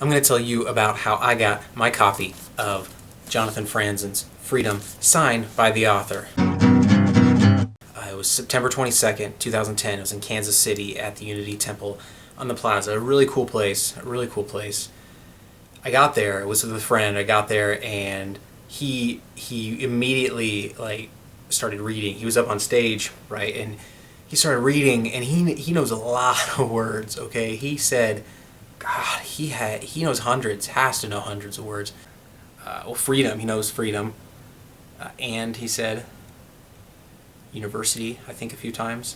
I'm going to tell you about how I got my copy of Jonathan Franzen's Freedom signed by the author. It was September 22nd, 2010. It was in Kansas City at the Unity Temple on the Plaza. A really cool place. I got there. It was with a friend. I got there and he immediately started reading. He was up on stage, right? And he started reading, and he knows a lot of words. Okay, he said, God, he knows hundreds. Has to know hundreds of words. Well, freedom. He knows freedom, and he said university, I think, a few times.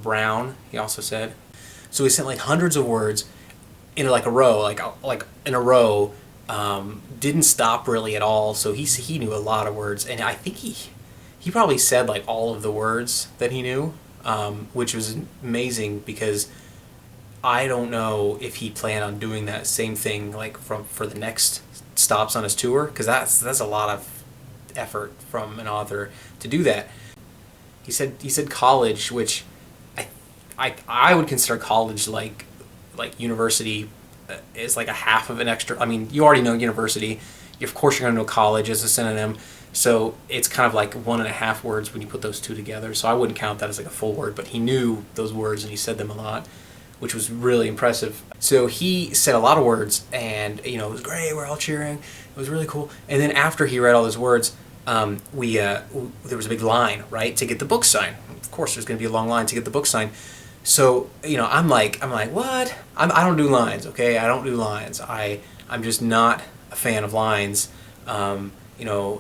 Brown, he also said. So he sent like hundreds of words in like a row, like in a row. Didn't stop really at all. So he knew a lot of words, and I think he probably said like all of the words that he knew, which was amazing because I don't know if he planned on doing that same thing like for the next stops on his tour, because that's a lot of effort from an author to do that. He said college, which I would consider college like university is like a half of an extra. I mean, you already know university. Of course, you're going to know college as a synonym. So it's kind of like 1.5 words when you put those two together. So I wouldn't count that as like a full word, but he knew those words and he said them a lot, which was really impressive. So he said a lot of words, and it was great. We're all cheering. It was really cool. And then after he read all those words, there was a big line, right, to get the book signed. Of course, there's going to be a long line to get the book signed. So I'm like, what? I don't do lines, okay? I don't do lines. I'm just not a fan of lines.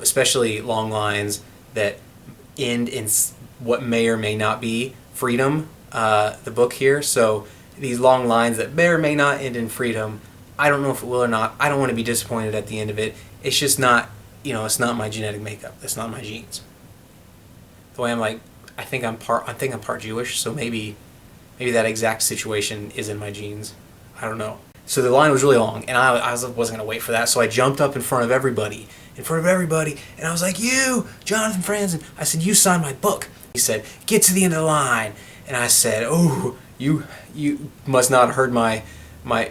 Especially long lines that end in what may or may not be freedom. The book here. So these long lines that may or may not end in freedom. I don't know if it will or not. I don't want to be disappointed at the end of it. It's just not. It's not my genetic makeup. It's not my genes. The way I'm like, I think I'm part Jewish, so maybe that exact situation is in my genes. I don't know. So the line was really long, and I wasn't going to wait for that, so I jumped up in front of everybody, and I was like, you, Jonathan Franzen. I said, you signed my book. He said, get to the end of the line. And I said, oh, you must not have heard my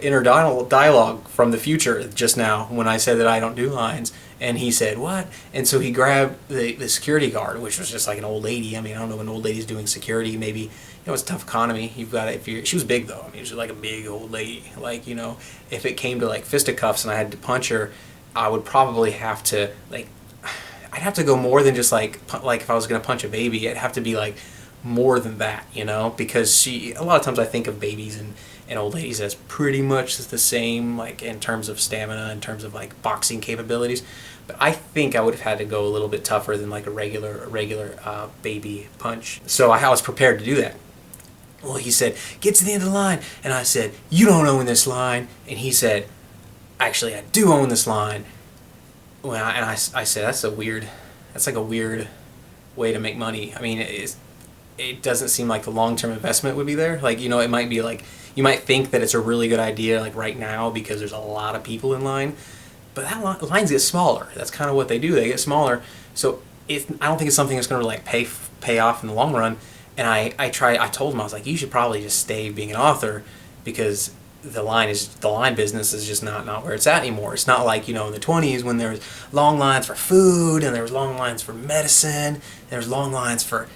inner dialogue from the future just now when I said that I don't do lines. And he said, what? And so he grabbed the security guard, which was just like an old lady. I mean, I don't know when old lady's doing security. Maybe, it's a tough economy. You've got it. She was big though. I mean, she was like a big old lady. Like, if it came to like fisticuffs and I had to punch her, I would probably have to I'd have to go more than just like if I was gonna punch a baby, it'd have to be like more than that, because a lot of times I think of babies and old ladies as pretty much the same, like in terms of stamina, in terms of like boxing capabilities. But I think I would have had to go a little bit tougher than like a regular baby punch. So I was prepared to do that. Well, he said, get to the end of the line. And I said, you don't own this line. And he said, actually, I do own this line. Well, and I said, that's like a weird way to make money. I mean, it doesn't seem like the long-term investment would be there. Like, it might be like, you might think that it's a really good idea like right now because there's a lot of people in line. But lines get smaller. That's kind of what they do. They get smaller. So I don't think it's something that's going to like pay off in the long run. And I told him, I was like, you should probably just stay being an author because the line business is just not where it's at anymore. It's not like, in the 20s when there was long lines for food and there was long lines for medicine, and there was long lines for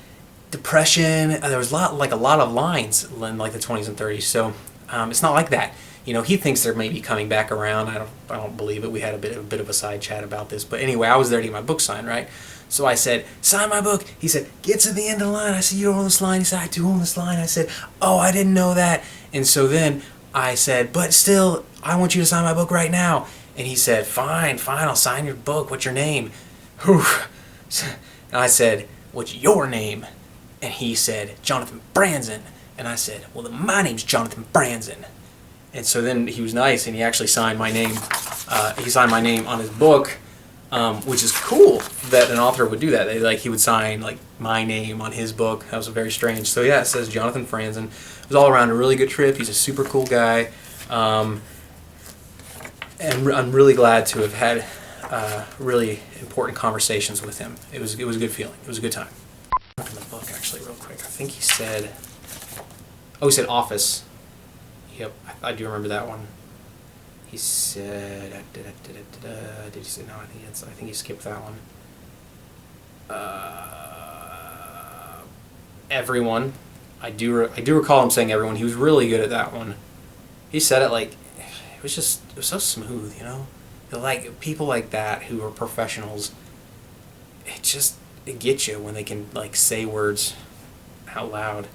depression. There was a lot of lines in like the 20s and 30s. So it's not like that. He thinks they're maybe coming back around. I don't believe it. We had a bit of a side chat about this. But anyway, I was there to get my book signed, right? So I said, sign my book. He said, get to the end of the line. I said, you don't own this line. He said, I do own this line. I said, oh, I didn't know that. And so then I said, but still, I want you to sign my book right now. And he said, fine, I'll sign your book. What's your name? Whew. And I said, what's your name? And he said, Jonathan Franzen. And I said, well, then my name's Jonathan Franzen. And so then he was nice, and he actually signed my name. He signed my name on his book, which is cool that an author would do that. He would sign like my name on his book. That was very strange. So yeah, it says Jonathan Franzen. It was all around a really good trip. He's a super cool guy, and I'm really glad to have had really important conversations with him. It was a good feeling. It was a good time. Look in the book actually, real quick. I think he said office. Yep, I do remember that one. He said, did he say no? I think he skipped that one. Everyone. I do recall him saying everyone. He was really good at that one. He said it like it was so smooth, you know. Like people like that who are professionals. It gets you when they can like say words out loud.